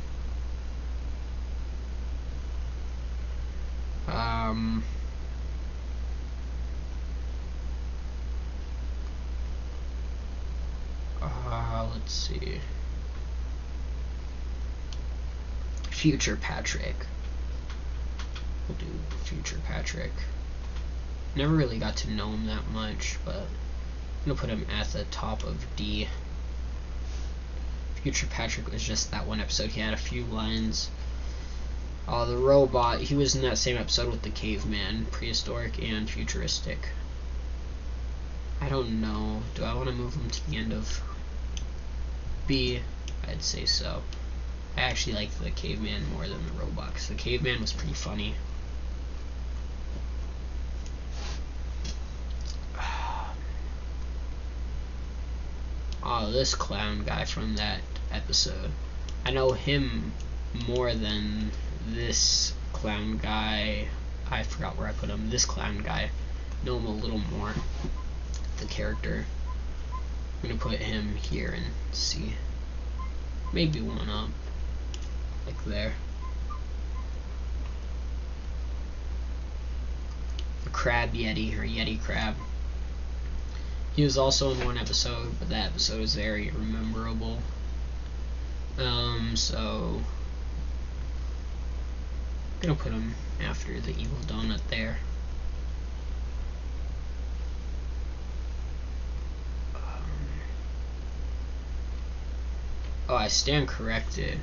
Let's see. Future Patrick. We'll do Future Patrick. Never really got to know him that much, but I'm gonna put him at the top of D. Future Patrick was just that one episode. He had a few lines. The robot, he was in that same episode with the caveman, prehistoric and futuristic. I don't know. Do I want to move him to the end of B? I'd say so. I actually like the caveman more than the robot, because the caveman was pretty funny. Oh, this clown guy from that episode. I know him more than this clown guy. I forgot where I put him. This clown guy. Know him a little more. The character. I'm gonna put him here and see. Maybe one up. Like there. The Crab Yeti, or Yeti Crab. He was also in one episode, but that episode is very memorable. So I'm gonna put him after the evil donut there. Oh, I stand corrected.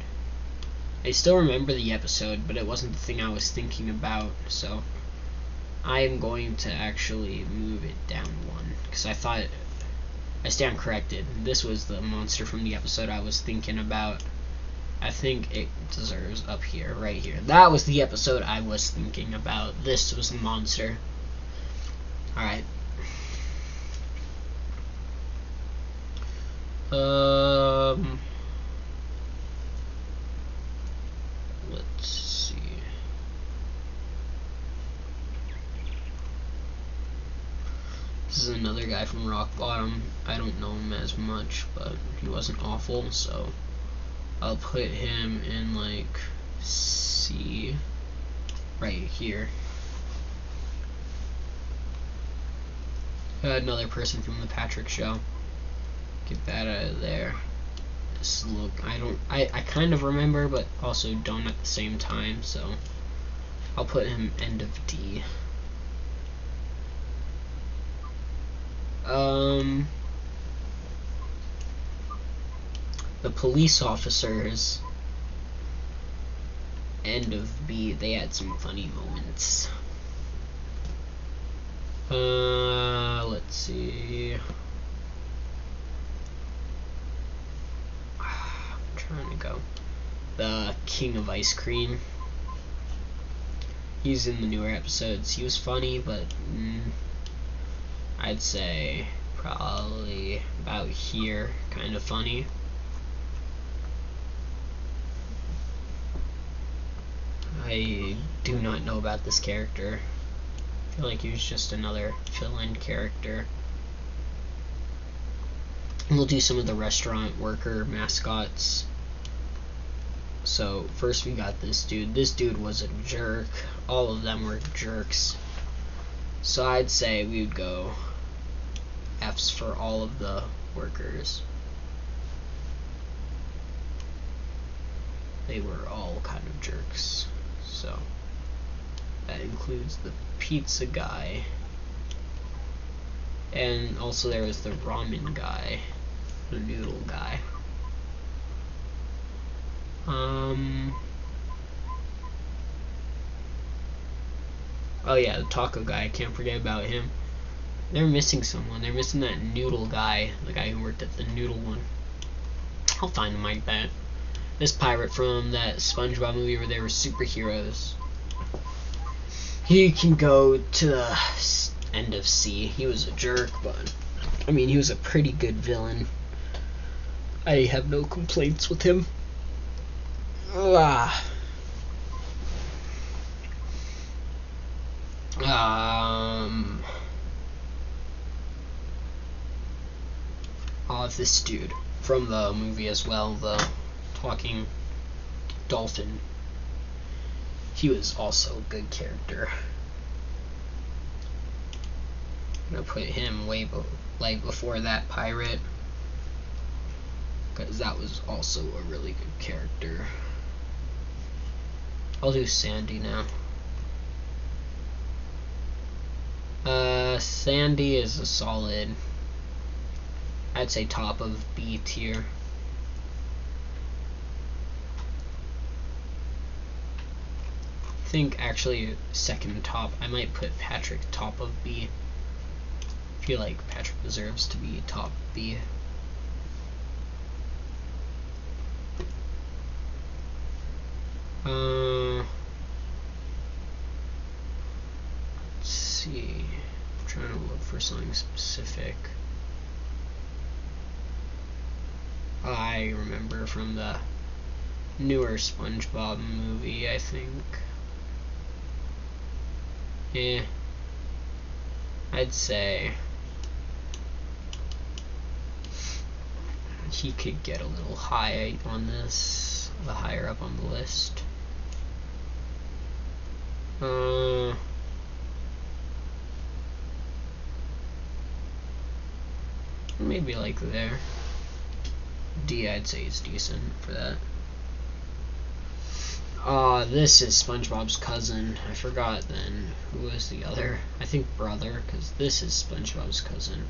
I still remember the episode, but it wasn't the thing I was thinking about, so I am going to actually move it down one, because I thought I stand corrected. This was the monster from the episode I was thinking about. I think it deserves up here, right here. That was the episode I was thinking about. This was the monster. Alright. Let's see. This is another guy from Rock Bottom. I don't know him as much, but he wasn't awful, so I'll put him in like C right here. Another person from the Patrick Show. Get that out of there. This look, I kind of remember, but also don't at the same time, so I'll put him end of D. The police officers, end of B. They had some funny moments. Let's see. I'm trying to go. The King of Ice Cream. He's in the newer episodes. He was funny, but I'd say probably about here, kind of funny. I do not know about this character. I feel like he was just another fill-in character. We'll do some of the restaurant worker mascots. So first we got this dude. This dude was a jerk. All of them were jerks. So I'd say we would go F's for all of the workers. They were all kind of jerks. So that includes the pizza guy. And also there was the ramen guy. The noodle guy. Oh yeah, the taco guy. I can't forget about him. They're missing someone. They're missing that noodle guy. The guy who worked at the noodle one. I'll find him like that. This pirate from that SpongeBob movie where they were superheroes. He can go to the end of C. He was a jerk, but I mean, he was a pretty good villain. I have no complaints with him. This dude from the movie as well, the talking dolphin. He was also a good character. I'm gonna put him way before that pirate, because that was also a really good character. I'll do Sandy now. Sandy is a solid, I'd say top of B tier. I think actually second top. I might put Patrick top of B. I feel like Patrick deserves to be top B. Let's see. I'm trying to look for something specific. I remember from the newer SpongeBob movie, I think. Yeah, I'd say he could get a little high on this, higher up on the list. Maybe like there. D, I'd say is decent for that. This is SpongeBob's cousin. I forgot then who was the other. I think brother, because this is SpongeBob's cousin.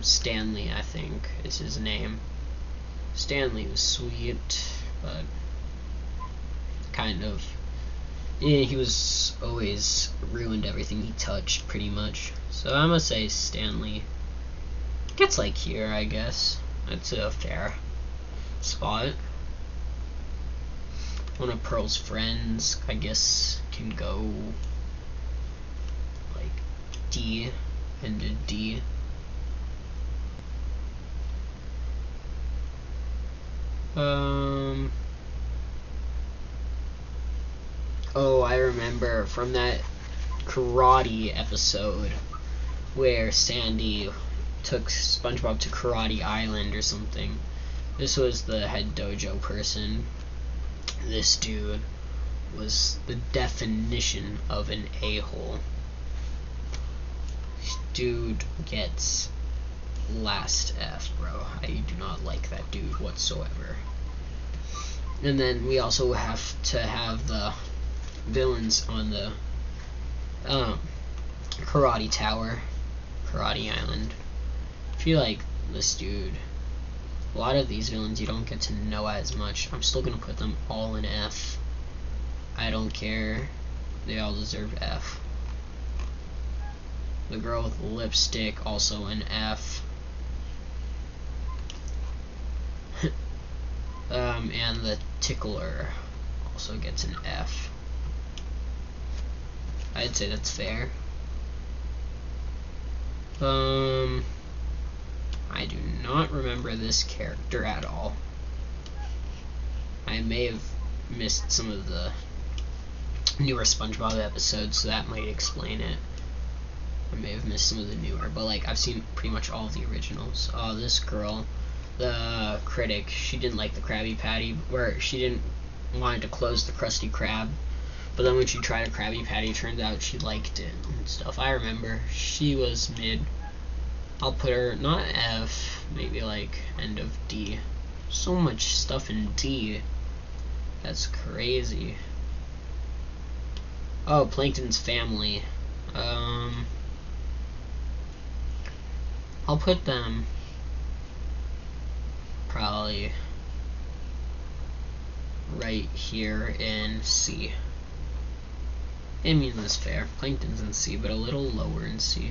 Stanley, I think, is his name. Stanley was sweet, but kind of, yeah, he was always ruined everything he touched, pretty much. So I'm gonna say Stanley gets like here, I guess. That's a fair spot. One of Pearl's friends, I guess, can go like D, into D. Oh, I remember from that karate episode where Sandy took SpongeBob to Karate Island or something. This was the head dojo person. This dude was the definition of an a-hole. Dude gets last F, bro. I do not like that dude whatsoever. And then we also have to have the villains on the Karate Tower, Karate Island. I feel like this dude, a lot of these villains you don't get to know as much. I'm still gonna put them all in F. I don't care. They all deserve F. The girl with the lipstick, also an F. And the tickler also gets an F. I'd say that's fair. I do not remember this character at all. I may have missed some of the newer SpongeBob episodes, so that might explain it. I may have missed some of the newer, but like I've seen pretty much all of the originals. This girl, the critic, she didn't like the Krabby Patty, where she didn't want to close the Krusty Krab, but then when she tried a Krabby Patty, it turned out she liked it and stuff. I remember she was mid. I'll put her not F, maybe like end of D. So much stuff in D. That's crazy. Oh, Plankton's family. I'll put them probably right here in C. I mean, that's fair. Plankton's in C, but a little lower in C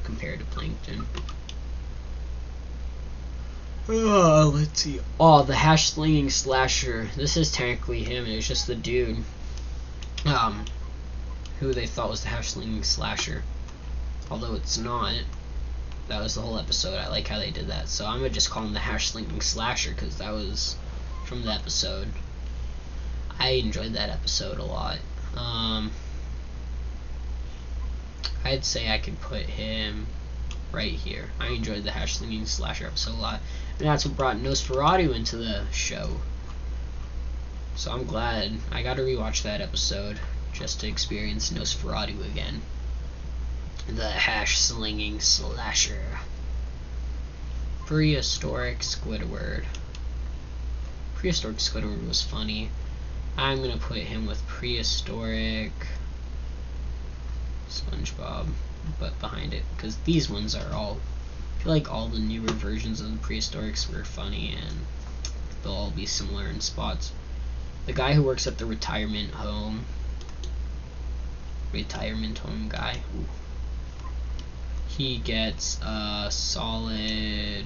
compared to Plankton. Let's see. Oh, the hash slinging slasher. This is technically him. It was just the dude who they thought was the hash-slinging slasher. Although it's not. That was the whole episode. I like how they did that. So I'm going to just call him the hash-slinging slasher because that was from the episode. I enjoyed that episode a lot. I'd say I could put him right here. I enjoyed the hash-slinging slasher episode a lot. And that's what brought Nosferatu into the show. So I'm glad. I got to rewatch that episode just to experience Nosferatu again. The hash-slinging slasher. Prehistoric Squidward. Prehistoric Squidward was funny. I'm going to put him with Prehistoric SpongeBob, but behind it, because these ones are all, I feel like all the newer versions of the Prehistorics were funny, and they'll all be similar in spots. The guy who works at the retirement home guy, ooh, he gets a solid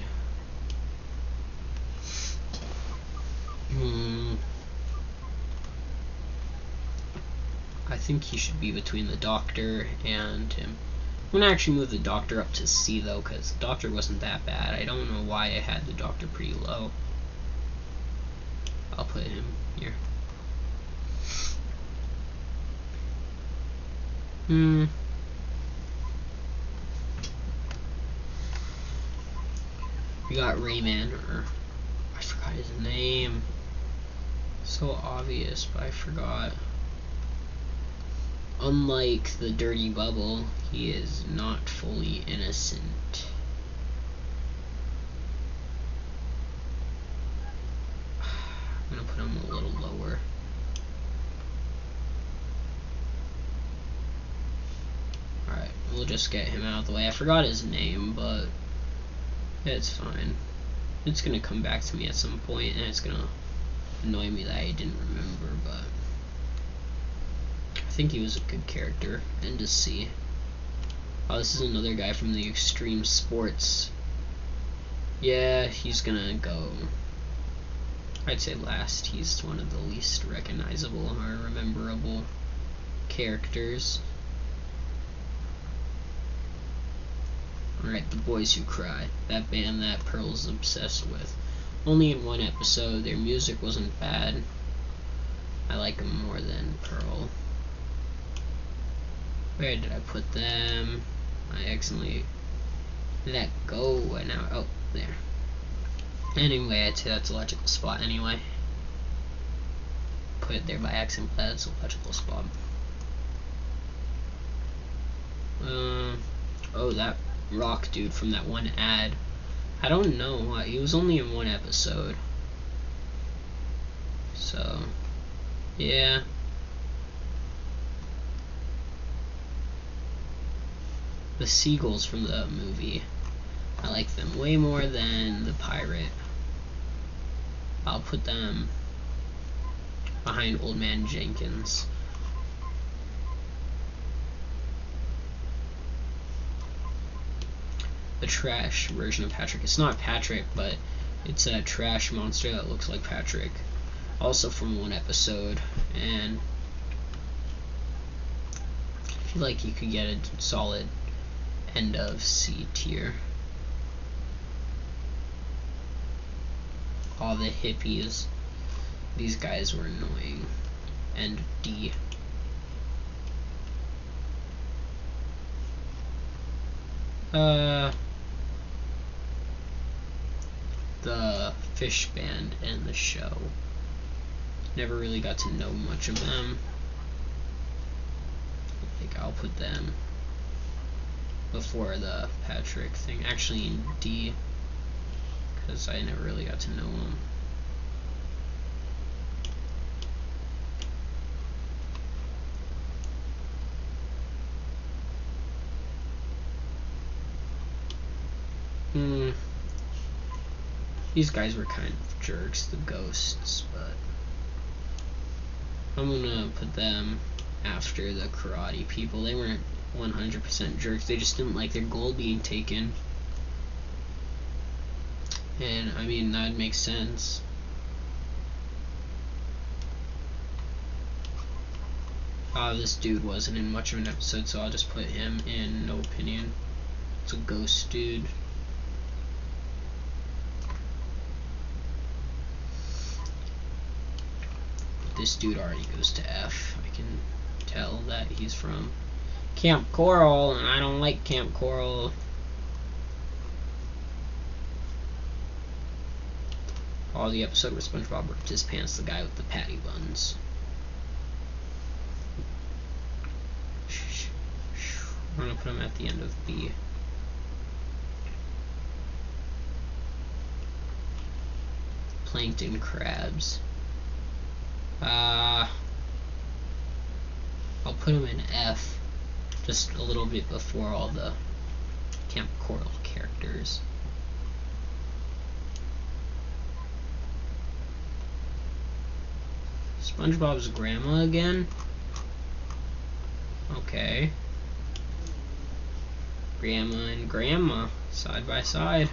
I think he should be between the Doctor and him. I'm gonna actually move the Doctor up to C though, because the Doctor wasn't that bad. I don't know why I had the Doctor pretty low. I'll put him here. We got Rayman, or I forgot his name. So obvious, but I forgot. Unlike the Dirty Bubble, he is not fully innocent. I'm gonna put him a little lower. Alright, we'll just get him out of the way. I forgot his name, but it's fine. It's gonna come back to me at some point, and it's gonna annoy me that I didn't remember, but I think he was a good character. And to see. Oh, this is another guy from the Extreme Sports. Yeah, he's gonna go, I'd say last. He's one of the least recognizable or rememberable characters. Alright, The Boys Who Cry. That band that Pearl's obsessed with. Only in one episode. Their music wasn't bad. I like them more than Pearl. Where did I put them? I accidentally let go, and now, oh, there. Anyway, I'd say that's a logical spot anyway. Put it there by accident, but that's a logical spot. Oh, that rock dude from that one ad. I don't know, he was only in one episode. So, yeah. The seagulls from the movie, I like them way more than the pirate. I'll put them behind Old Man Jenkins. The trash version of Patrick. It's not Patrick, but it's a trash monster that looks like Patrick. Also from one episode, and I feel like you could get a solid end of C tier. All the hippies, these guys were annoying. And D. The fish band and the show. Never really got to know much of them. I think I'll put them before the Patrick thing. Actually in D, because I never really got to know him. These guys were kind of jerks, the ghosts, but I'm gonna put them after the karate people. They weren't 100% jerks, they just didn't like their gold being taken. And I mean, that makes sense. This dude wasn't in much of an episode, so I'll just put him in no opinion. It's a ghost dude. This dude already goes to F. I can tell that he's from Camp Coral, and I don't like Camp Coral. All the episode where SpongeBob ripped his pants, the guy with the patty buns. I'm gonna put him at the end of B. Plankton crabs. I'll put him in F, just a little bit before all the Camp Coral characters. SpongeBob's grandma again? Okay. Grandma and grandma, side by side.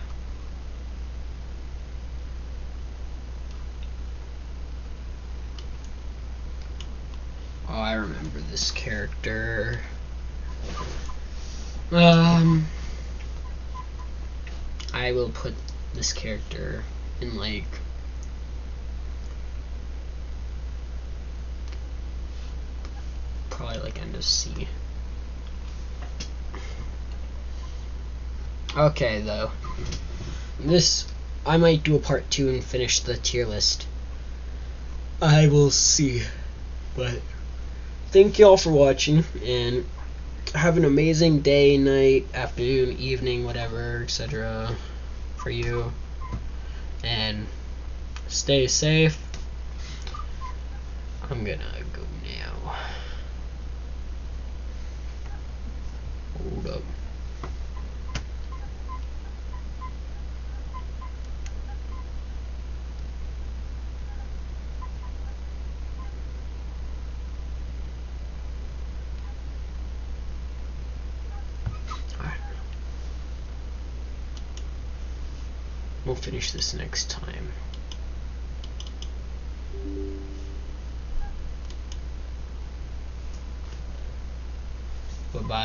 Oh, I remember this character. I will put this character in like probably like end of C. Okay, though. This I might do a part 2 and finish the tier list. I will see. But thank y'all for watching, and have an amazing day, night, afternoon, evening, whatever, etc. for you. And stay safe. I'm gonna go now. Hold up. We'll finish this next time. Bye-bye.